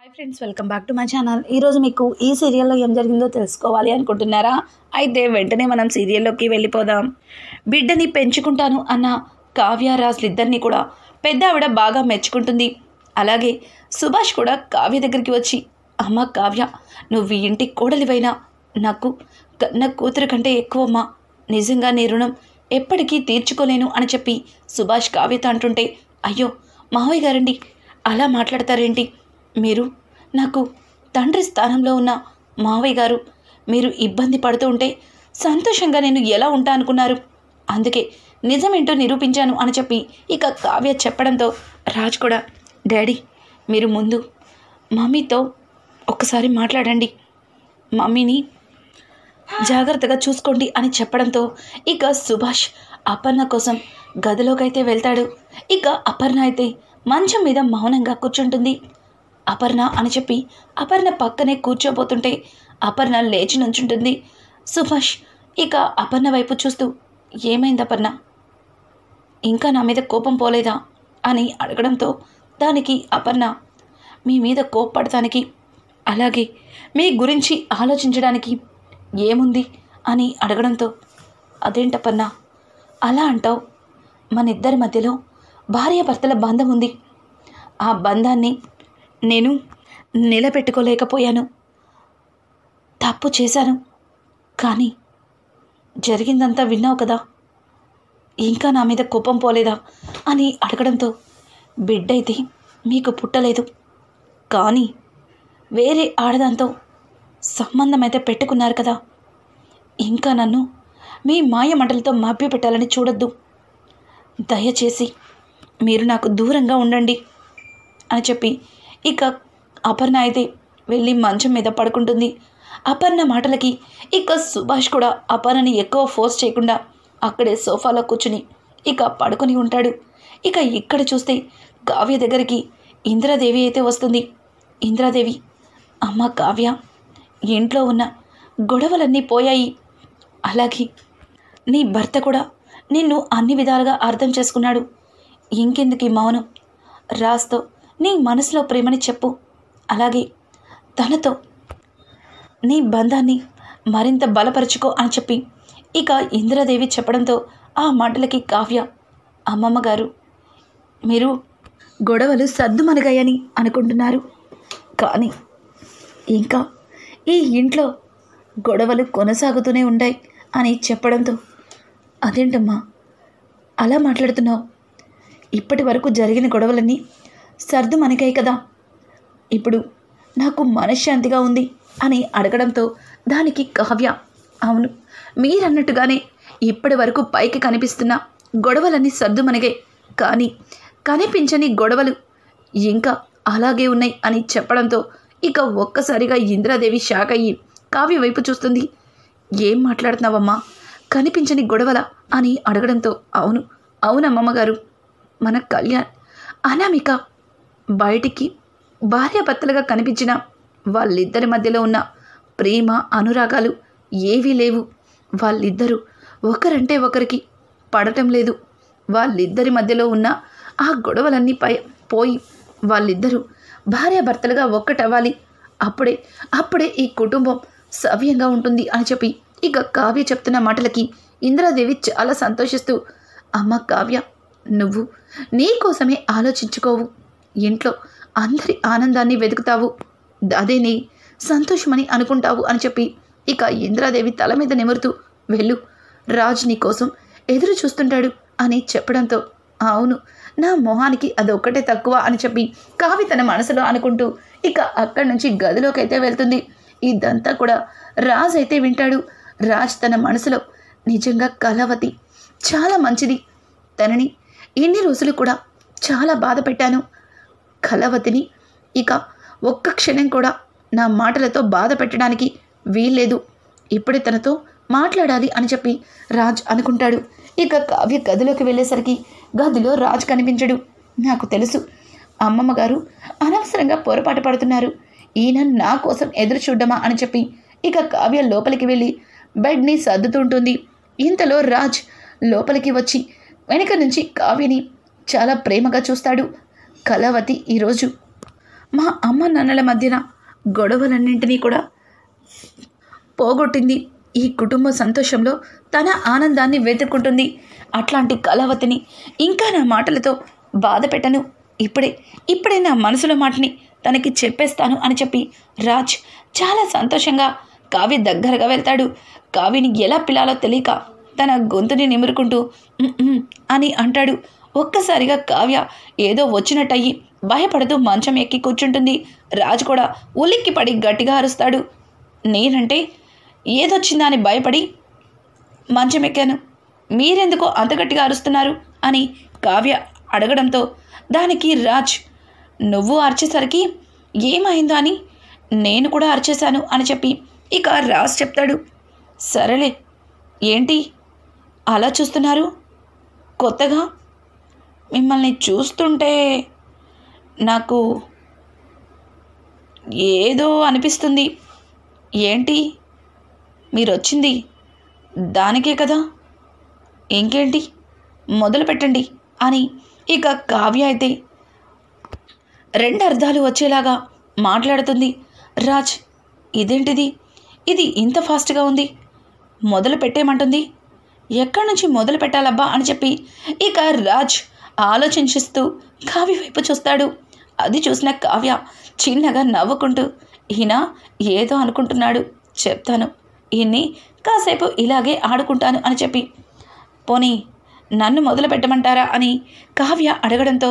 Hi friends, welcome back to my channel. ఈరోజు మీకు ఈ సీరియల్లో ఏం జరిగిందో తెలుసుకోవాలి అనుకుంటున్నారా? అయితే వెంటనే మనం సీరియల్లోకి వెళ్ళిపోదాం. బిడ్డని పెంచుకుంటాను అన్న కావ్య రాజులిద్దరినీ కూడా పెద్ద ఆవిడ బాగా మెచ్చుకుంటుంది. అలాగే సుభాష్ కూడా కావ్య దగ్గరికి వచ్చి, అమ్మ కావ్య, నువ్వు ఈ ఇంటి కోడలివైనా నాకు కన్న కూతురు కంటే ఎక్కువమ్మా. నిజంగా నీ రుణం ఎప్పటికీ తీర్చుకోలేను అని చెప్పి సుభాష్ కావ్యతో అంటుంటే, అయ్యో మావయ్య గారండి, అలా మాట్లాడతారేంటి? మీరు నాకు తండ్రి స్థానంలో ఉన్న మావయ్య గారు. మీరు ఇబ్బంది పడుతూ ఉంటే సంతోషంగా నేను ఎలా ఉంటా అనుకున్నారు? అందుకే నిజమేంటో నిరూపించాను అని చెప్పి ఇక కావ్య చెప్పడంతో రాజ్ కూడా, డాడీ మీరు ముందు మమ్మీతో ఒక్కసారి మాట్లాడండి, మమ్మీని జాగ్రత్తగా చూసుకోండి అని చెప్పడంతో ఇక సుభాష్ అపర్ణ కోసం గదిలోకైతే వెళ్తాడు. ఇక అపర్ణ అయితే మంచం మీద మౌనంగా కూర్చుంటుంది. అపర్ణ అని చెప్పి అపర్ణ పక్కనే కూర్చోబోతుంటే అపర్ణ లేచి నుంచుంటుంది. సుభాష్ ఇక అపర్ణ వైపు చూస్తూ, ఏమైంది అపర్ణ, ఇంకా నా మీద కోపం పోలేదా అని అడగడంతో దానికి అపర్ణ, మీ మీద కోప్పడటానికి అలాగే మీ గురించి ఆలోచించడానికి ఏముంది అని అడగడంతో, అదేంటపర్ణ అలా అంటావు? మన ఇద్దరి మధ్యలో భార్యాభర్తల బంధం ఉంది. ఆ బంధాన్ని నేను నిలబెట్టుకోలేకపోయాను, తప్పు చేశాను. కానీ జరిగిందంతా విన్నావు కదా, ఇంకా నా మీద కోపం పోలేదా అని అడగడంతో, బిడ్డైతే మీకు పుట్టలేదు, కానీ వేరే ఆడదాంతో సంబంధం అయితే పెట్టుకున్నారు కదా. ఇంకా నన్ను మీ మాయ మంటలతో మభ్యపెట్టాలని చూడొద్దు. దయచేసి మీరు నాకు దూరంగా ఉండండి అని చెప్పి ఇక అపర్ణ అయితే వెళ్ళి మంచం మీద పడుకుంటుంది. అపర్ణ మాటలకి ఇక సుభాష్ కూడా అపర్ణని ఎక్కువ ఫోర్స్ చేయకుండా అక్కడే సోఫాలో కూర్చుని ఇక పడుకొని ఉంటాడు. ఇక ఇక్కడ చూస్తే కావ్య దగ్గరికి ఇంద్రాదేవి అయితే వస్తుంది. ఇంద్రాదేవి, అమ్మ కావ్య, ఇంట్లో ఉన్న గొడవలన్నీ పోయాయి. అలాగే నీ భర్త కూడా నిన్ను అన్ని విధాలుగా అర్థం చేసుకున్నాడు. ఇంకెందుకు ఈ మౌనం? రాజ్తో నీ మనసులో ప్రేమని చెప్పు. అలాగే తనతో నీ బంధాన్ని మరింత బలపరుచుకో అని చెప్పి ఇక ఇంద్రాదేవి చెప్పడంతో ఆ మాటలకి కావ్య, అమ్మమ్మ గారు, మీరు గొడవలు సద్దుమణిగాయని అనుకుంటున్నారు, కానీ ఇంకా ఈ ఇంట్లో గొడవలు కొనసాగుతూనే ఉంటాయి అని చెప్పడంతో, అదేంటమ్మా అలా మాట్లాడుతున్నావు? ఇప్పటి వరకు జరిగిన గొడవలన్నీ సర్దుమణిగాయి కదా, ఇప్పుడు నాకు మనశ్శాంతిగా ఉంది అని అడగడంతో దానికి కావ్య, అవును మీరన్నట్టుగానే ఇప్పటి వరకు పైకి కనిపిస్తున్న గొడవలన్నీ సర్దుమణిగాయి, కానీ కనిపించని గొడవలు ఇంకా అలాగే ఉన్నాయి అని చెప్పడంతో ఇక ఒక్కసారిగా ఇంద్రాదేవి షాక్ అయ్యి కావ్య వైపు చూస్తుంది. ఏం మాట్లాడుతున్నావమ్మా, కనిపించని గొడవల అని అడగడంతో, అవును అవునమ్మమ్మగారు, మన కళ్యాణ్ అనామిక బయటికి భార్యాభర్తలుగా కనిపించిన వాళ్ళిద్దరి మధ్యలో ఉన్న ప్రేమ అనురాగాలు ఏవీ లేవు. వాళ్ళిద్దరూ ఒకరంటే ఒకరికి పడటం లేదు. వాళ్ళిద్దరి మధ్యలో ఉన్న ఆ గొడవలన్నీ పోయి వాళ్ళిద్దరూ భార్యాభర్తలుగా ఒక్కటవ్వాలి. అప్పుడే ఈ కుటుంబం సవ్యంగా ఉంటుంది అని చెప్పి ఇక కావ్య చెప్తున్న మాటలకి ఇంద్రాదేవి చాలా సంతోషిస్తూ, అమ్మ కావ్య, నువ్వు నీ కోసమే ఆలోచించుకోవు, ఇంట్లో అందరి ఆనందాన్ని వెతుకుతావు, అదే నీ సంతోషమని అనుకుంటావు అని చెప్పి ఇక ఇంద్రాదేవి తల మీద నిమురుతూ, వెళ్ళు, రాజ్ నీ కోసం ఎదురు చూస్తుంటాడు అని చెప్పడంతో, అవును నా మొహానికి అదొక్కటే తక్కువ అని చెప్పి కావ్య తన మనసులో అనుకుంటూ ఇక అక్కడి నుంచి గదిలోకి అయితే వెళ్తుంది. ఇదంతా కూడా రాజ్ అయితే వింటాడు. రాజ్ తన మనసులో, నిజంగా కళావతి చాలా మంచిది, తనని ఇన్ని రోజులు కూడా చాలా బాధ పెట్టాను. కళావతిని ఇక ఒక్క క్షణం కూడా నా మాటలతో బాధ పెట్టడానికి వీల్లేదు, ఇప్పుడే తనతో మాట్లాడాలి అని చెప్పి రాజ్ అనుకుంటాడు. ఇక కావ్య గదిలోకి వెళ్ళేసరికి గదిలో రాజ్ కనిపించడు. నాకు తెలుసు అమ్మమ్మ గారు అనవసరంగా పొరపాటు పడుతున్నారు, ఈయన నా కోసం ఎదురు చూడ్డమా అని చెప్పి ఇక కావ్య లోపలికి వెళ్ళి బెడ్ని సర్దుతుంటుంది. ఇంతలో రాజ్ లోపలికి వచ్చి వెనక నుంచి కావ్యని చాలా ప్రేమగా చూస్తాడు. కళావతి ఈరోజు మా అమ్మ నాన్నల మధ్యన గొడవలన్నింటినీ కూడా పోగొట్టింది. ఈ కుటుంబ సంతోషంలో తన ఆనందాన్ని వెతుక్కుంటుంది. అట్లాంటి కళావతిని ఇంకా నా మాటలతో బాధ పెట్టను. ఇప్పుడే నా మనసులో మాటని తనకి చెప్పేస్తాను అని చెప్పి రాజ్ చాలా సంతోషంగా కావ్య దగ్గరగా వెళ్తాడు. కావ్యని ఎలా పిలాలో తెలియక తన గొంతుని నిమురుకుంటూ అని అంటాడు. ఒక్కసారిగా కావ్య ఏదో వచ్చినట్టయి భయపడుతూ మంచం ఎక్కి కూర్చుంటుంది. రాజు కూడా ఉలిక్కి పడి గట్టిగా అరుస్తాడు. నేనంటే ఏదొచ్చిందా అని భయపడి మంచం ఎక్కాను, మీరెందుకో అంత గట్టిగా అరుస్తున్నారు అని కావ్య అడగడంతో దానికి రాజ్ నువ్వు అరిచేసరికి ఏమైందో అని నేను కూడా అరిచేశాను అని చెప్పి ఇక రాజ్ చెప్తాడు. సరేలే, ఏంటి అలా చూస్తున్నారు? కొత్తగా మిమ్మల్ని చూస్తుంటే నాకు ఏదో అనిపిస్తుంది. ఏంటి మీరు వచ్చింది దానికే కదా, ఇంకేంటి మొదలు పెట్టండి అని ఇక కావ్య అయితే రెండు అర్థాలు వచ్చేలాగా మాట్లాడుతుంది. రాజ్ ఇదేంటిది, ఇది ఇంత ఫాస్ట్గా ఉంది, మొదలు పెట్టేయమంటుంది, ఎక్కడి నుంచి మొదలు పెట్టాలబ్బా అని చెప్పి ఇక రాజ్ ఆలోచించిస్తూ కావ్య వైపు చూస్తాడు. అది చూసిన కావ్య చిన్నగా నవ్వుకుంటూ ఈయన ఏదో అనుకుంటున్నాడు, చెప్తాను, ఈయన్ని కాసేపు ఇలాగే ఆడుకుంటాను అని చెప్పి పోనీ నన్ను మొదలు పెట్టమంటారా అని కావ్య అడగడంతో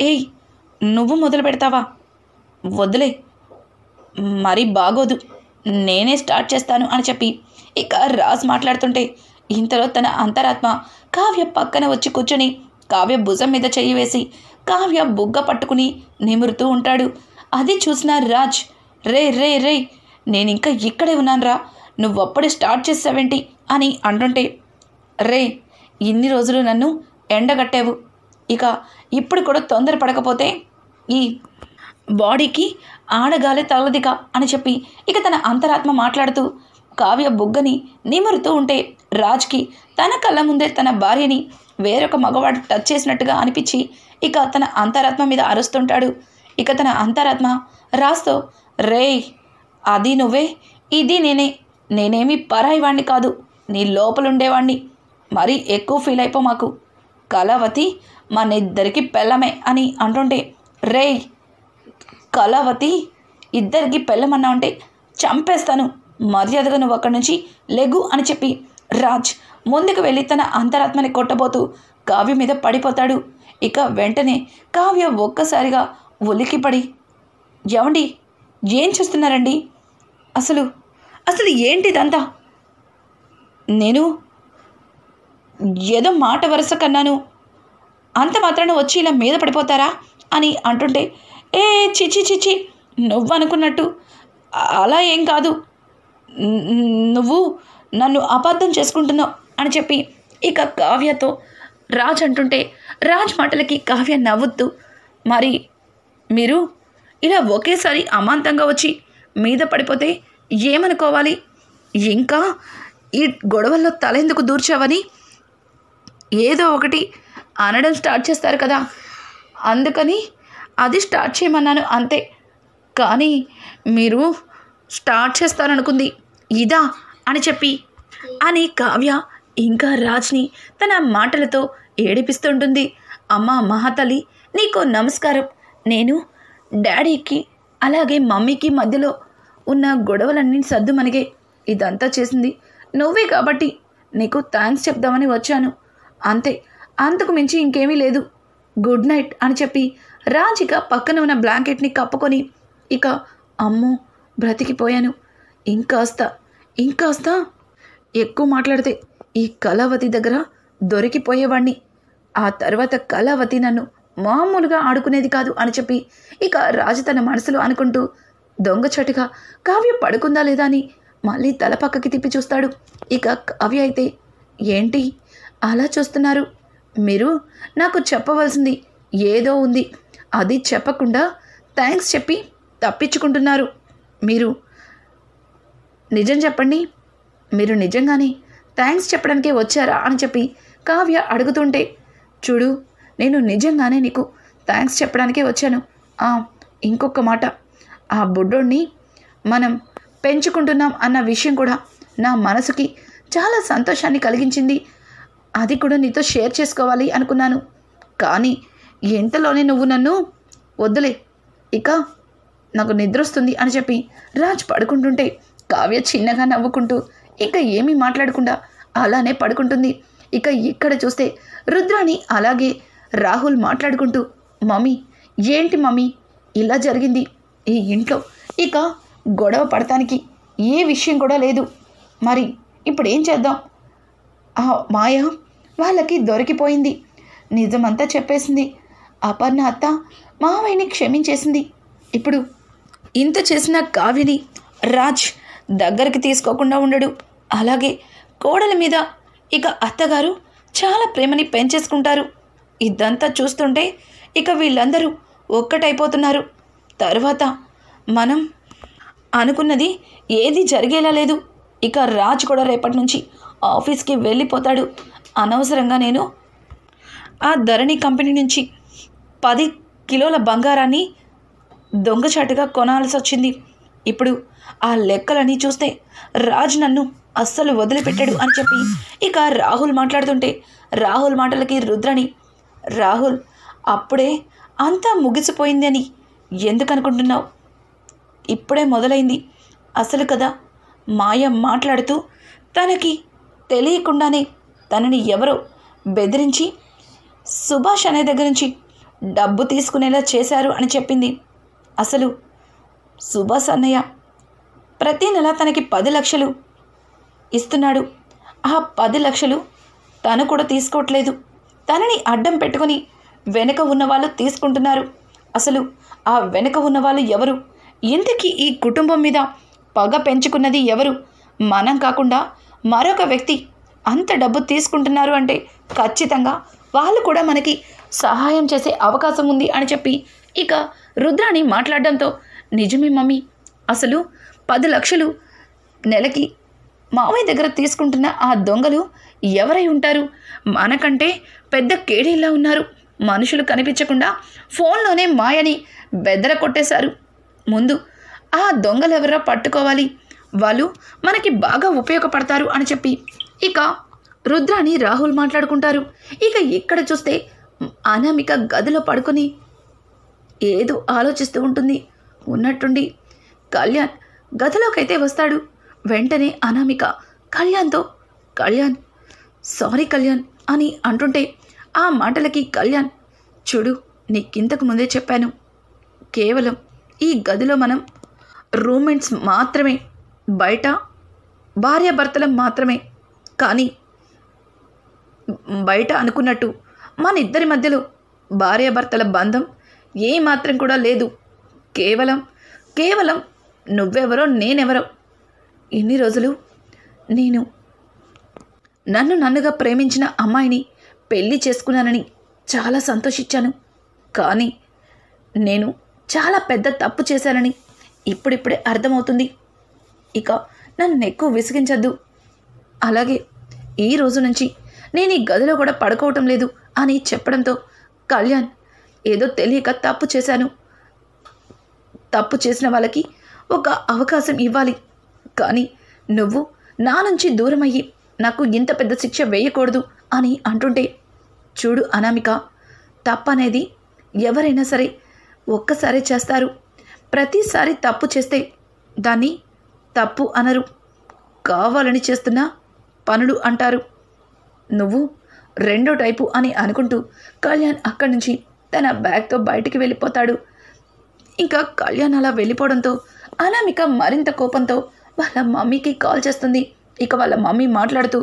ఏయ్ నువ్వు మొదలు పెడతావా? వద్దులే, మరీ బాగోదు, నేనే స్టార్ట్ చేస్తాను అని చెప్పి ఇక రాజ్ మాట్లాడుతుంటే ఇంతలో తన అంతరాత్మ కావ్య పక్కన వచ్చి కూర్చొని కావ్య భుజం మీద చెయ్యి వేసి కావ్య బుగ్గ పట్టుకుని నిమురుతూ ఉంటాడు. అది చూసిన రాజ్ రే రే రే నేనింకా ఇక్కడే ఉన్నానురా, నువ్వప్పుడే స్టార్ట్ చేసావేంటి అని అంటుంటే రే ఇన్ని రోజులు నన్ను ఎండగట్టావు, ఇక ఇప్పుడు కూడా తొందరపడకపోతే ఈ బాడీకి ఆడగాలే తగలదిక అని చెప్పి ఇక తన అంతరాత్మ మాట్లాడుతూ కావ్య బుగ్గని నిమురుతూ ఉంటే రాజ్కి తన కళ్ళ ముందే తన భార్యని వేరొక మగవాడు టచ్ చేసినట్టుగా అనిపించి ఇక తన అంతరాత్మ మీద అరుస్తుంటాడు. ఇక తన అంతరాత్మ రాజ్తో రే అది నువ్వే, ఇది నేనేమి పరాయి వాణ్ణి కాదు, నీ లోపలుండేవాణ్ణి, మరీ ఎక్కువ ఫీల్ అయిపో మాకు, కళావతి మనిద్దరికి పెళ్ళమే అని అంటుంటే రే కళావతి ఇద్దరికి పెళ్ళమన్నా ఉంటే చంపేస్తాను, మర్యాదగా నువ్వు అక్కడి నుంచి లెగు అని చెప్పి రాజ్ ముందుకు వెళ్ళి తన అంతరాత్మని కొట్టబోతూ కావ్య మీద పడిపోతాడు. ఇక వెంటనే కావ్య ఒక్కసారిగా ఉలికిపడి ఏమండి ఏం చేస్తున్నారండి, అసలు ఏంటిదంతా, నేను ఏదో మాట వరుస కన్నాను, అంత మాత్రాన వచ్చి ఇలా మీద పడిపోతారా అని అంటుంటే ఏ చిచి చిచి నువ్వు అనుకున్నట్టు అలా ఏం కాదు, నువ్వు నన్ను అపార్థం చేసుకుంటున్నావు అని చెప్పి ఇక కావ్యతో రాజ్ అంటుంటే రాజ్ మాటలకి కావ్య నవ్వుతూ మరి మీరు ఇలా ఒకేసారి అమాంతంగా వచ్చి మీద పడిపోతే ఏమనుకోవాలి, ఇంకా ఈ గొడవల్లో తలెందుకు దూర్చావని ఏదో ఒకటి అనడం స్టార్ట్ చేస్తారు కదా, అందుకని అది స్టార్ట్ చేయమన్నాను అంతే, కానీ మీరు స్టార్ట్ చేస్తారనుకుంది ఇదా అని చెప్పి అని కావ్య ఇంకా రాజ్ని తన మాటలతో ఏడిపిస్తుంటుంది. అమ్మ మహాతల్లి నీకు నమస్కారం, నేను డాడీకి అలాగే మమ్మీకి మధ్యలో ఉన్న గొడవలన్నీ సర్దుమణిగే ఇదంతా చేసింది నువ్వే కాబట్టి నీకు థ్యాంక్స్ చెప్దామని వచ్చాను అంతే, అంతకు మించి ఇంకేమీ లేదు, గుడ్ నైట్ అని చెప్పి రాజ్ ఇక పక్కన ఉన్న బ్లాంకెట్ని కప్పుకొని ఇక అమ్మో బ్రతికిపోయాను, ఇంకాస్త ఎక్కువ మాట్లాడితే ఈ కళావతి దగ్గర దొరికిపోయేవాణ్ణి, ఆ తర్వాత కళావతి నన్ను మామూలుగా ఆడుకునేది కాదు అని చెప్పి ఇక రాజు తన మనసులో అనుకుంటూ దొంగచాటుగా కావ్య పడుకుందా లేదా అని మళ్ళీ తల పక్కకి తిప్పి చూస్తాడు. ఇక కావ్య అయితే ఏంటి అలా చూస్తున్నారు, మీరు నాకు చెప్పవలసింది ఏదో ఉంది, అది చెప్పకుండా థ్యాంక్స్ చెప్పి తప్పించుకుంటున్నారు, మీరు నిజం చెప్పండి, మీరు నిజంగానే థ్యాంక్స్ చెప్పడానికే వచ్చారా అని చెప్పి కావ్య అడుగుతుంటే చూడు నేను నిజంగానే నీకు థ్యాంక్స్ చెప్పడానికే వచ్చాను, ఇంకొక మాట, ఆ బుడ్డోడిని మనం పెంచుకుంటున్నాం అన్న విషయం కూడా నా మనసుకి చాలా సంతోషాన్ని కలిగించింది. అది కూడా నీతో షేర్ చేసుకోవాలి అనుకున్నాను. కానీ ఇంతలోనే నువ్వు నన్ను వద్దులే, ఇక నాకు నిద్ర వస్తుంది అని చెప్పి రాజ్ పడుకుంటుంటే కావ్య చిన్నగా నవ్వుకుంటూ ఇక ఏమీ మాట్లాడకుండా అలానే పడుకుంటుంది. ఇక ఇక్కడ చూస్తే రుద్రాణి అలాగే రాహుల్ మాట్లాడుకుంటూ, మమ్మీ ఏంటి మమ్మీ ఇలా జరిగింది ఈ ఇంట్లో, ఇక గొడవ పడటానికి ఏ విషయం కూడా లేదు, మరి ఇప్పుడు ఏం చేద్దాం? ఆ మాయ వాళ్ళకి దొరికిపోయింది, నిజమంతా చెప్పేసింది. అపర్ణ అత్త మావయ్యని క్షమించేసింది. ఇప్పుడు ఇంత చేసిన కావ్యని రాజ్ దగ్గరికి తీసుకోకుండా ఉండడు. అలాగే కోడల మీద ఇక అత్తగారు చాలా ప్రేమని పెంచేసుకుంటారు. ఇదంతా చూస్తుంటే ఇక వీళ్ళందరూ ఒక్కటైపోతున్నారు. తరువాత మనం అనుకున్నది ఏది జరిగేలా లేదు. ఇక రాజ్ కూడా రేపటి నుంచి ఆఫీస్కి వెళ్ళిపోతాడు. అనవసరంగా నేను ఆ ధరణి కంపెనీ నుంచి 10 కిలోల బంగారాన్ని దొంగచాటుగా కొనాల్సి వచ్చింది. ఇప్పుడు ఆ లెక్కలని చూస్తే రాజ్ నన్ను అస్సలు వదిలిపెట్టాడు అని చెప్పి ఇక రాహుల్ మాట్లాడుతుంటే రాహుల్ మాటలకి రుద్రని, రాహుల్ అప్పుడే అంతా ముగిసిపోయిందని ఎందుకు అనుకుంటున్నావు? ఇప్పుడే మొదలైంది అసలు కదా. మాయ మాట్లాడుతూ తనకి తెలియకుండానే తనని ఎవరో బెదిరించి సుభాష్ అనే దగ్గర నుంచి డబ్బు తీసుకునేలా చేశారు అని చెప్పింది. అసలు సుభాష్ అన్నయ్య ప్రతి నెల తనకి 10 లక్షలు ఇస్తున్నాడు. ఆ 10 లక్షలు తను కూడా తీసుకోవట్లేదు. తనని అడ్డం పెట్టుకొని వెనక ఉన్నవాళ్ళు తీసుకుంటున్నారు. అసలు ఆ వెనక ఉన్నవాళ్ళు ఎవరు? ఇంతకీ ఈ కుటుంబం మీద పగ పెంచుకున్నది ఎవరు? మనం కాకుండా మరొక వ్యక్తి అంత డబ్బు తీసుకుంటున్నారు అంటే ఖచ్చితంగా వాళ్ళు కూడా మనకి సహాయం చేసే అవకాశం ఉంది అని చెప్పి ఇక రుద్రాణి మాట్లాడడంతో, నిజమే మమ్మీ, అసలు 10 లక్షలు నెలకి మావయ్య దగ్గర తీసుకుంటున్న ఆ దొంగలు ఎవరై ఉంటారు? మనకంటే పెద్ద కేడీలా ఉన్నారు. మనుషులు కనిపించకుండా ఫోన్లోనే మాయని బెదర కొట్టేశారు. ముందు ఆ దొంగలెవరో పట్టుకోవాలి, వాళ్ళు మనకి బాగా ఉపయోగపడతారు అని చెప్పి ఇక రుద్రాని రాహుల్ మాట్లాడుకుంటారు. ఇక ఇక్కడ చూస్తే అనామిక గదిలో పడుకొని ఏదో ఆలోచిస్తూ ఉంటుంది. ఉన్నట్టుండి కళ్యాణ్ గదిలోకైతే వస్తాడు. వెంటనే అనామిక కళ్యాణ్తో, కళ్యాణ్ సారీ కళ్యాణ్ అని అంటుంటే ఆ మాటలకి కళ్యాణ్, చూడు నీకింతకు ముందే చెప్పాను, కేవలం ఈ గదిలో మనం రూమ్మేట్స్ మాత్రమే, బయట భార్యాభర్తలం మాత్రమే. కానీ బయట అనుకున్నట్టు మన ఇద్దరి మధ్యలో భార్యాభర్తల బంధం ఏమాత్రం కూడా లేదు. కేవలం నువ్వెవరో నేనెవరో. ఇన్ని రోజులు నేను నన్నుగా ప్రేమించిన అమ్మాయిని పెళ్లి చేసుకున్నానని చాలా సంతోషించాను. కానీ నేను చాలా పెద్ద తప్పు చేశానని ఇప్పుడిప్పుడే అర్థమవుతుంది. ఇక నన్ను ఎక్కువ విసిగించద్దు. అలాగే ఈ రోజు నుంచి నేను ఈ గదిలో కూడా పడుకోవటం లేదు అని చెప్పడంతో కళ్యాణ్, ఏదో తెలియక తప్పు చేశాను. తప్పు చేసిన వాళ్ళకి ఒక అవకాశం ఇవ్వాలి. కానీ నువ్వు నా నుంచి దూరం అయ్యి నాకు ఇంత పెద్ద శిక్ష వేయకూడదు అని అంటుంటే, చూడు అనామిక, తప్పనేది ఎవరైనా సరే ఒక్కసారి చేస్తారు. ప్రతిసారి తప్పు చేస్తే దాన్ని తప్పు అనరు, కావాలని చేస్తున్న పనులు అంటారు. నువ్వు రెండో టైపు అని అనుకుంటూ కళ్యాణ్ అక్కడి నుంచి తన బ్యాగ్తో బయటికి వెళ్ళిపోతాడు. ఇంకా కళ్యాణ్ అలా వెళ్ళిపోవడంతో అనామిక మరింత కోపంతో వాళ్ళ మమ్మీకి కాల్ చేస్తుంది. ఇక వాళ్ళ మమ్మీ మాట్లాడుతూ,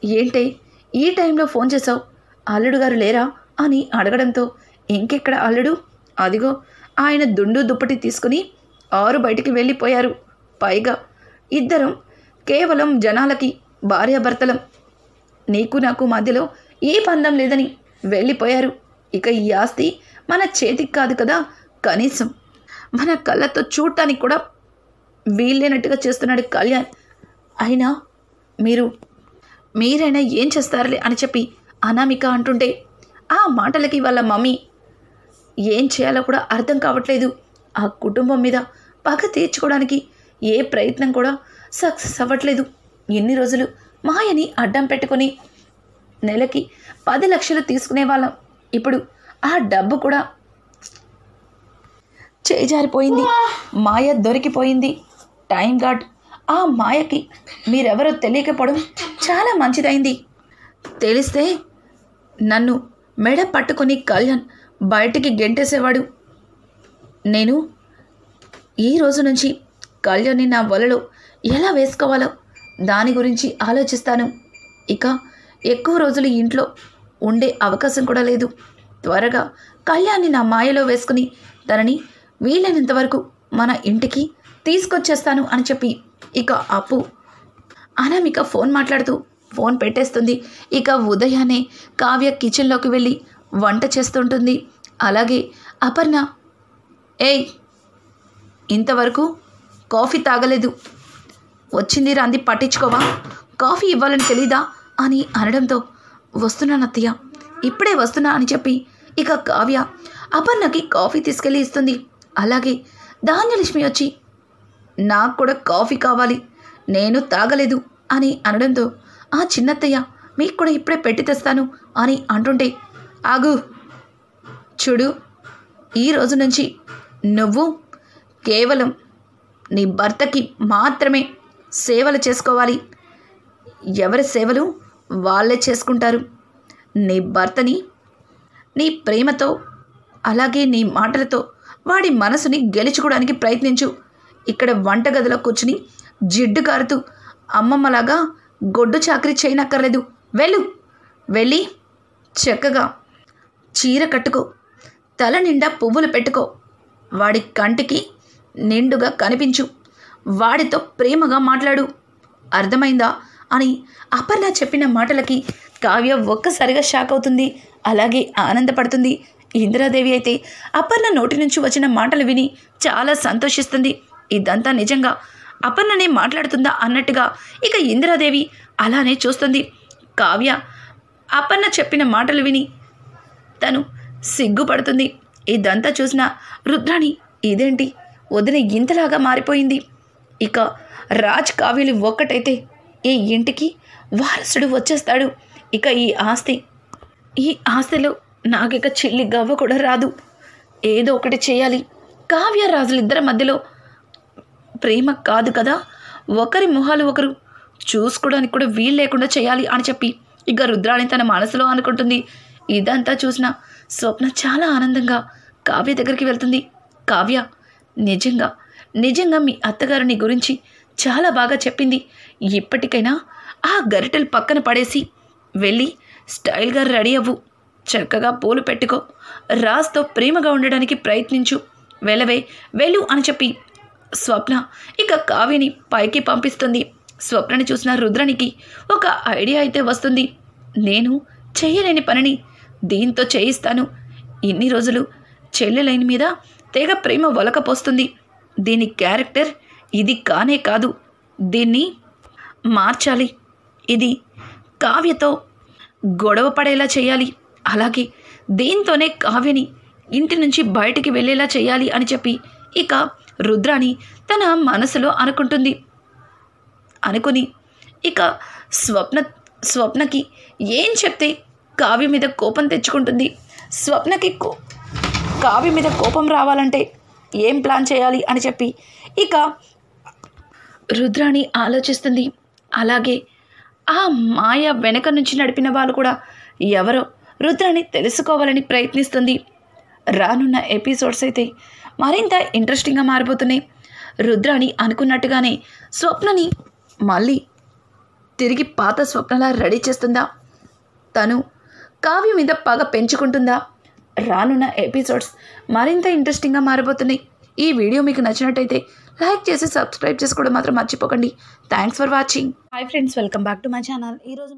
ఏంటే ఈ టైంలో ఫోన్ చేసావు, అల్లుడు గారు లేరా అని అడగడంతో, ఇంకెక్కడ అల్లుడు, అదిగో ఆయన దుండు దుప్పటి తీసుకుని బయటికి వెళ్ళిపోయారు. పైగా ఇద్దరం కేవలం జనాలకి భార్యాభర్తలం, నీకు నాకు మధ్యలో ఏ బంధం లేదని వెళ్ళిపోయారు. ఇక ఈ ఆస్తి మన చేతికి కాదు కదా, కనీసం మన కళ్ళతో చూడటానికి కూడా వీల్లేనట్టుగా చేస్తున్నాడు కళ్యాణ్. అయినా మీరైనా ఏం చేస్తారులే అని చెప్పి అనామిక అంటుంటే, ఆ మాటలకి వాళ్ళ మమ్మీ ఏం చేయాలో కూడా అర్థం కావట్లేదు. ఆ కుటుంబం మీద పగ తీర్చుకోవడానికి ఏ ప్రయత్నం కూడా సక్సెస్ అవ్వట్లేదు. ఎన్ని రోజులు మాయని అడ్డం పెట్టుకొని నెలకి 10 లక్షలు తీసుకునే వాళ్ళం. ఇప్పుడు ఆ డబ్బు కూడా చేజారిపోయింది. మాయ దొరికిపోయింది. టైం గాడ్ ఆ మాయకి మీరెవరో తెలియకపోవడం చాలా మంచిదైంది. తెలిస్తే నన్ను మెడ పట్టుకొని కళ్యాణ్ బయటికి గెంటేసేవాడు. నేను ఈ రోజు నుంచి కళ్యాణ్ని నా వలలో ఎలా వేసుకోవాలో దాని గురించి ఆలోచిస్తాను. ఇక ఎక్కువ రోజులు ఇంట్లో ఉండే అవకాశం కూడా లేదు. త్వరగా కళ్యాణ్ని నా మాయలో వేసుకుని తనని వీలైనంత వరకు మన ఇంటికి తీసుకొచ్చేస్తాను అని చెప్పి ఇక అప్పు అనామిక ఫోన్ మాట్లాడుతూ ఫోన్ పెట్టేస్తుంది. ఇక ఉదయాన్నే కావ్య కిచెన్లోకి వెళ్ళి వంట చేస్తుంటుంది. అలాగే అపర్ణ, ఏయ్ ఇంతవరకు కాఫీ తాగలేదు, వచ్చింది రాంది పట్టించుకోవా, కాఫీ ఇవ్వాలని తెలీదా అని అనడంతో వస్తున్నాను అత్తయ్య, ఇప్పుడే వస్తున్నా అని చెప్పి ఇక కావ్య అపర్ణకి కాఫీ తీసుకెళ్ళి ఇస్తుంది. అలాగే ధాన్యలక్ష్మి వచ్చి నాకు కూడా కాఫీ కావాలి, నేను తాగలేదు అని అనడంతో ఆ చిన్నత్తయ్య మీకు కూడా ఇప్పుడే పెట్టి తెస్తాను అని అంటుంటే, ఆగు, చూడు, ఈ రోజు నుంచి నువ్వు కేవలం నీ భర్తకి మాత్రమే సేవలు చేసుకోవాలి. ఎవరి సేవలు వాళ్ళే చేసుకుంటారు. నీ భర్తని నీ ప్రేమతో అలాగే నీ మాటలతో వాడి మనసుని గెలుచుకోవడానికి ప్రయత్నించు. ఇక్కడ వంటగదిలో కూర్చుని జిడ్డు కారుతూ అమ్మమ్మలాగా గొడ్డు చాకరీ చేయనక్కర్లేదు. వెళ్ళి చక్కగా చీర కట్టుకో, తల నిండా పువ్వులు పెట్టుకో, వాడి కంటికి నిండుగా కనిపించు, వాడితో ప్రేమగా మాట్లాడు, అర్థమైందా అని అపర్ణ చెప్పిన మాటలకి కావ్య ఒక్కసారిగా షాక్ అవుతుంది. అలాగే ఆనందపడుతుంది. ఇందిరాదేవి అయితే అపర్ణ నోటి నుంచి వచ్చిన మాటలు విని చాలా సంతోషిస్తుంది. ఇదంతా నిజంగా అపర్ణనే మాట్లాడుతుందా అన్నట్టుగా ఇక ఇందిరాదేవి అలానే చూస్తుంది. కావ్య అపర్ణ చెప్పిన మాటలు విని తను సిగ్గుపడుతుంది. ఇదంతా చూసిన రుద్రాణి, ఇదేంటి వదిన ఇంతలాగా మారిపోయింది, ఇక రాజ్ కావ్యలు ఒక్కటైతే ఈ ఇంటికి వారసుడు వచ్చేస్తాడు, ఇక ఈ ఆస్తిలో నాకిక చిల్లి గవ్వ కూడా రాదు, ఏదో ఒకటి చేయాలి, కావ్య రాజులిద్దరి మధ్యలో ప్రేమ కాదు కదా, ఒకరి మొహాలు ఒకరు చూసుకోవడానికి కూడా వీలు లేకుండా చేయాలి అని చెప్పి ఇక రుద్రాణి తన మనసులో అనుకుంటుంది. ఇదంతా చూసిన స్వప్న చాలా ఆనందంగా కావ్య దగ్గరికి వెళ్తుంది. కావ్య, నిజంగా మీ అత్తగారు నీ గురించి చాలా బాగా చెప్పింది. ఇప్పటికైనా ఆ గరిటెలు పక్కన పడేసి వెళ్ళి స్టైల్గా రెడీ అవ్వు, చక్కగా పూలు పెట్టుకో, రాజ్తో ప్రేమగా ఉండడానికి ప్రయత్నించు, వెళ్ళు అని చెప్పి స్వప్న ఇక కావ్యని పైకి పంపిస్తుంది. స్వప్నని చూసిన రుద్రానికి ఒక ఐడియా అయితే వస్తుంది. నేను చేయలేని పనిని దీంతో చేయిస్తాను. ఇన్ని రోజులు చెల్లెలైన మీద తెగ ప్రేమ వలకపోస్తుంది. దీని క్యారెక్టర్ ఇది కానే కాదు, దీన్ని మార్చాలి, ఇది కావ్యతో గొడవ పడేలా చేయాలి, అలాగే దీంతోనే కావ్యని ఇంటి నుంచి బయటికి వెళ్ళేలా చేయాలి అని చెప్పి ఇక రుద్రాణి తన మనసులో అనుకుని ఇక స్వప్నకి ఏం చెప్తే కావ్య మీద కోపం తెచ్చుకుంటుంది. స్వప్నకి కావ్య మీద కోపం రావాలంటే ఏం ప్లాన్ చేయాలి అని చెప్పి ఇక రుద్రాణి ఆలోచిస్తుంది. అలాగే ఆ మాయ వెనక నుంచి నడిపిన వాళ్ళు కూడా ఎవరో రుద్రాణి తెలుసుకోవాలని ప్రయత్నిస్తుంది. రానున్న ఎపిసోడ్స్ అయితే మరింత ఇంట్రెస్టింగ్గా మారిపోతున్నాయి. రుద్రాణి అనుకున్నట్టుగానే స్వప్నని మళ్ళీ తిరిగి పాత స్వప్నలా రెడీ చేస్తుందా, తను కావ్య మీద పగ పెంచుకుంటుందా? రానున్న ఎపిసోడ్స్ మరింత ఇంట్రెస్టింగ్గా మారిపోతున్నాయి. ఈ వీడియో మీకు నచ్చినట్టయితే లైక్ చేసి సబ్స్క్రైబ్ చేసుకోవడం మాత్రం మర్చిపోకండి. Thanks for watching. Hi friends, welcome back to my channel. ఈరోజు